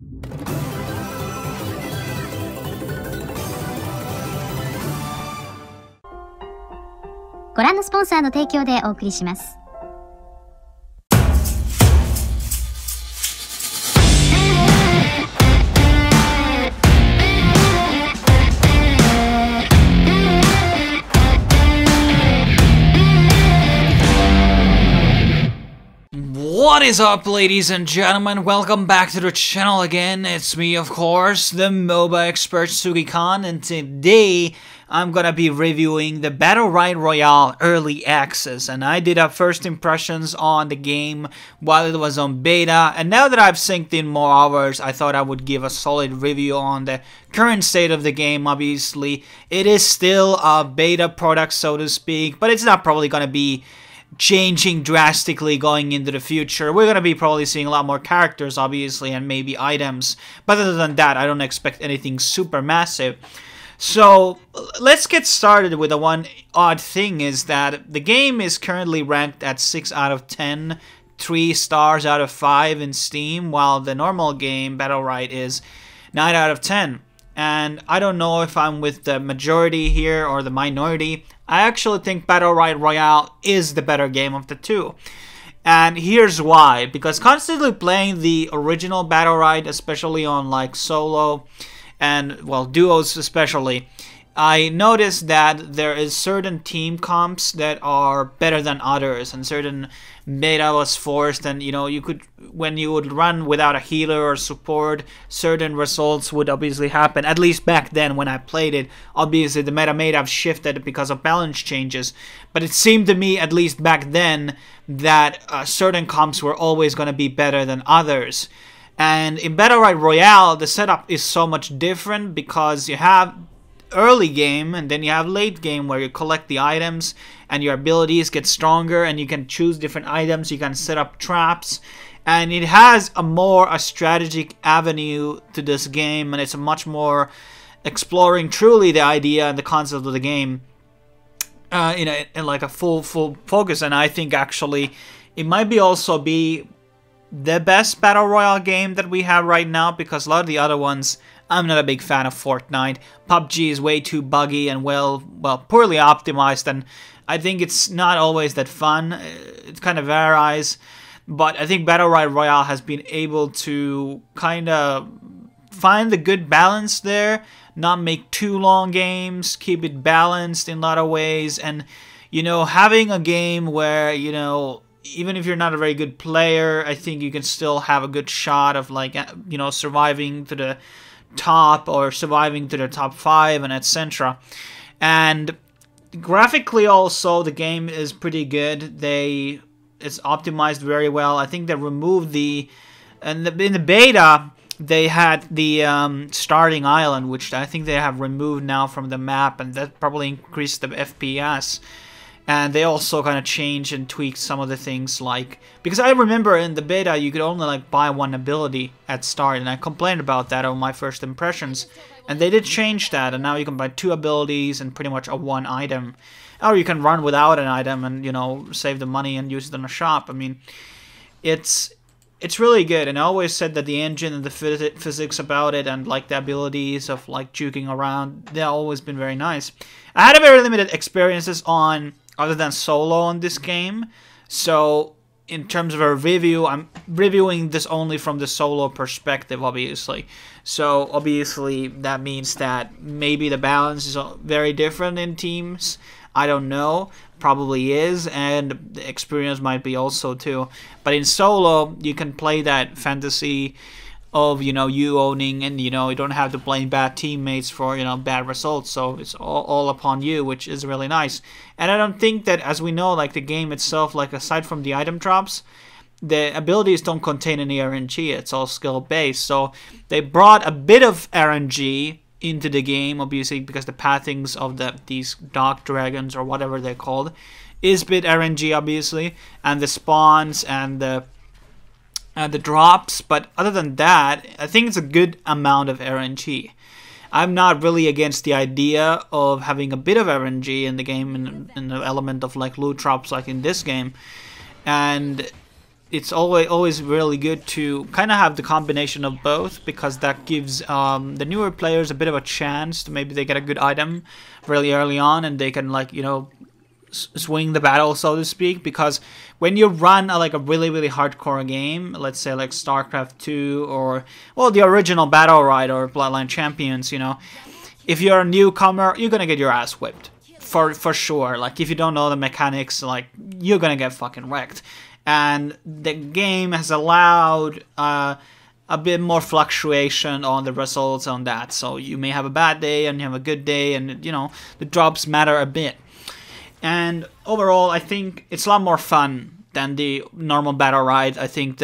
ご覧のスポンサーの提供でお送りします。What is up, ladies and gentlemen? Welcome back to the channel again. It's me, of course, the MOBA expert Sugi, and today I'm gonna be reviewing the Battlerite Royale Early Access. And I did have first impressions on the game while it was on beta, and now that I've synced in more hours, I thought I would give a solid review on the current state of the game. Obviously, it is still a beta product, so to speak, but it's not probably gonna be changing drastically going into the future. We're going to be probably seeing a lot more characters, obviously, and maybe items. But other than that, I don't expect anything super massive. So, let's get started with the one odd thing is that the game is currently ranked at 6 out of 10, 3 stars out of 5 in Steam, while the normal game, Battlerite, is 9 out of 10. And I don't know if I'm with the majority here or the minority. I actually think Battlerite Royale is the better game of the two. And here's why. Because constantly playing the original Battlerite, especially on like solo and, well, duos especially, I noticed that there is certain team comps that are better than others, and certain meta was forced, and you know, you could, when you would run without a healer or support, certain results would obviously happen, at least back then when I played it. Obviously the meta may have shifted because of balance changes, but it seemed to me, at least back then, that certain comps were always going to be better than others. And in Battlerite Royale, the setup is so much different because you have early game and then you have late game where you collect the items and your abilities get stronger and you can choose different items, you can set up traps, and it has a strategic avenue to this game, and it's a much more exploring truly the idea and the concept of the game in like a full focus. And I think actually it might be also be the best battle royale game that we have right now, because a lot of the other ones, I'm not a big fan of Fortnite. PUBG is way too buggy and well poorly optimized, and I think it's not always that fun. It kind of varies, but I think Battlerite Royale has been able to kind of find the good balance there, not make too long games, keep it balanced in a lot of ways, and you know, having a game where, you know, even if you're not a very good player, I think you can still have a good shot of, like, you know, surviving to the top or surviving to the top 5 and etc. And graphically also the game is pretty good. It's optimized very well. I think they removed in the beta they had the starting island, which I think they have removed now from the map, and that probably increased the FPS. And they also kind of changed and tweaked some of the things, like, because I remember in the beta you could only like buy one ability at start, and I complained about that on my first impressions, and they did change that, and now you can buy 2 abilities and pretty much a 1 item, or you can run without an item and, you know, save the money and use it in a shop. I mean, it's really good, and I always said that the engine and the physics about it and like the abilities of like juking around, they've always been very nice. I had a very limited experiences on other than solo on this game, so in terms of a review, I'm reviewing this only from the solo perspective, obviously. So obviously that means that maybe the balance is very different in teams. I don't know, probably is, and the experience might be also too. But in solo, you can play that fantasy of, you know, you owning, and, you know, you don't have to blame bad teammates for, you know, bad results, so it's all upon you, which is really nice. And I don't think that, as we know, like the game itself, like aside from the item drops, the abilities don't contain any RNG, it's all skill based. So they brought a bit of RNG into the game, obviously, because the pathings of these dark dragons or whatever they're called is bit RNG, obviously, and the spawns and the drops. But other than that, I think it's a good amount of RNG. I'm not really against the idea of having a bit of RNG in the game, in the element of like loot drops like in this game. And it's always really good to kind of have the combination of both, because that gives the newer players a bit of a chance to maybe they get a good item really early on and they can, like, you know, swing the battle, so to speak. Because when you run like a really hardcore game, let's say like StarCraft 2 or, well, the original Battlerite or Bloodline Champions, you know, if you're a newcomer, you're gonna get your ass whipped for sure. Like, if you don't know the mechanics, like, you're gonna get fucking wrecked. And the game has allowed a bit more fluctuation on the results on that. So you may have a bad day and you have a good day, and, you know, the drops matter a bit. And overall, I think it's a lot more fun than the normal Battlerite. I think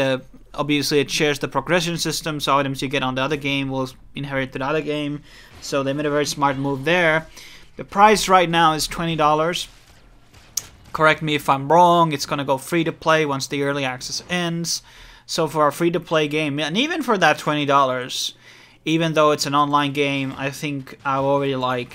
obviously it shares the progression system, so items you get on the other game will inherit to the other game. So they made a very smart move there. The price right now is $20. Correct me if I'm wrong. It's gonna go free to play once the early access ends. So for a free to play game, and even for that $20, even though it's an online game, I think I've already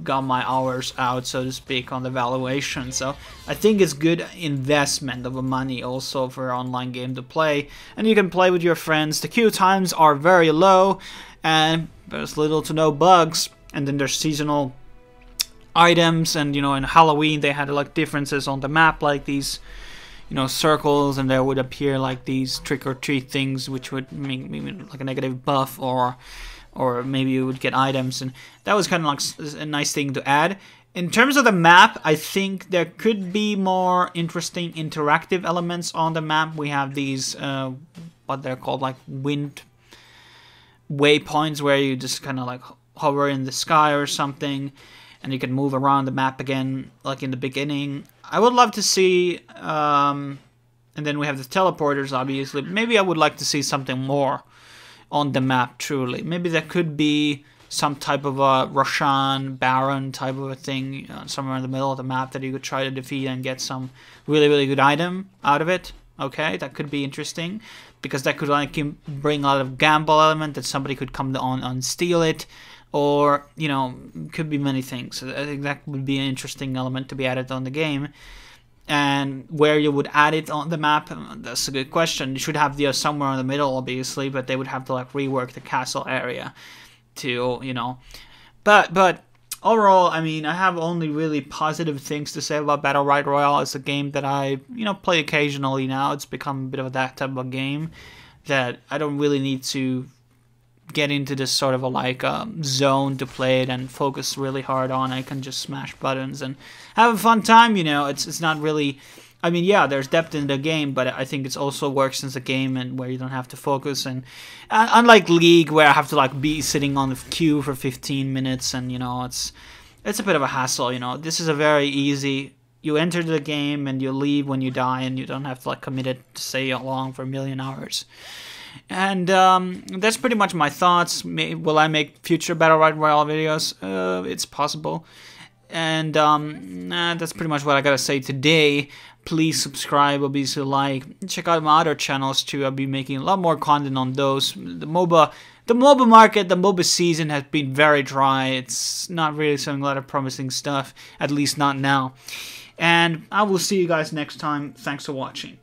got my hours out, so to speak, on the valuation. So I think it's good investment of money also for an online game to play, and you can play with your friends. The queue times are very low, and there's little to no bugs. And then there's seasonal items, and, you know, in Halloween they had like differences on the map, like these, you know, circles, and there would appear like these trick-or-treat things, which would make maybe like a negative buff, or maybe you would get items, and that was kind of like a nice thing to add. In terms of the map, I think there could be more interesting interactive elements on the map. We have these what they're called, like wind waypoints, where you just kind of like hover in the sky or something, and you can move around the map again, like in the beginning. I would love to see, and then we have the teleporters, obviously. Maybe I would like to see something more on the map, truly. Maybe there could be some type of a Roshan Baron type of a thing, somewhere in the middle of the map that you could try to defeat and get some really good item out of it. Okay, that could be interesting, because that could like bring a lot of gamble element, that somebody could come on and steal it. Or, you know, could be many things. So I think that would be an interesting element to be added on the game. And where you would add it on the map, that's a good question. You should have the somewhere in the middle, obviously, but they would have to like rework the castle area to, you know. But overall, I mean, I have only really positive things to say about Battlerite Royale. It's a game that I, you know, play occasionally now. It's become a bit of that type of game that I don't really need to get into this sort of a like zone to play it and focus really hard on. I can just smash buttons and have a fun time, you know. It's not really, I mean, yeah, there's depth in the game, but I think it also works as a game and where you don't have to focus. And unlike League, where I have to like be sitting on the queue for 15 minutes, and, you know, it's a bit of a hassle, you know. This is a very easy, you enter the game and you leave when you die, and you don't have to like commit it to stay along for a million hours. And that's pretty much my thoughts. Will I make future Battlerite Royale videos? It's possible. And that's pretty much what I gotta say today. Please subscribe, obviously like, check out my other channels too. I'll be making a lot more content on those. The MOBA market, the MOBA season has been very dry. It's not really showing a lot of promising stuff, at least not now. And I will see you guys next time. Thanks for watching.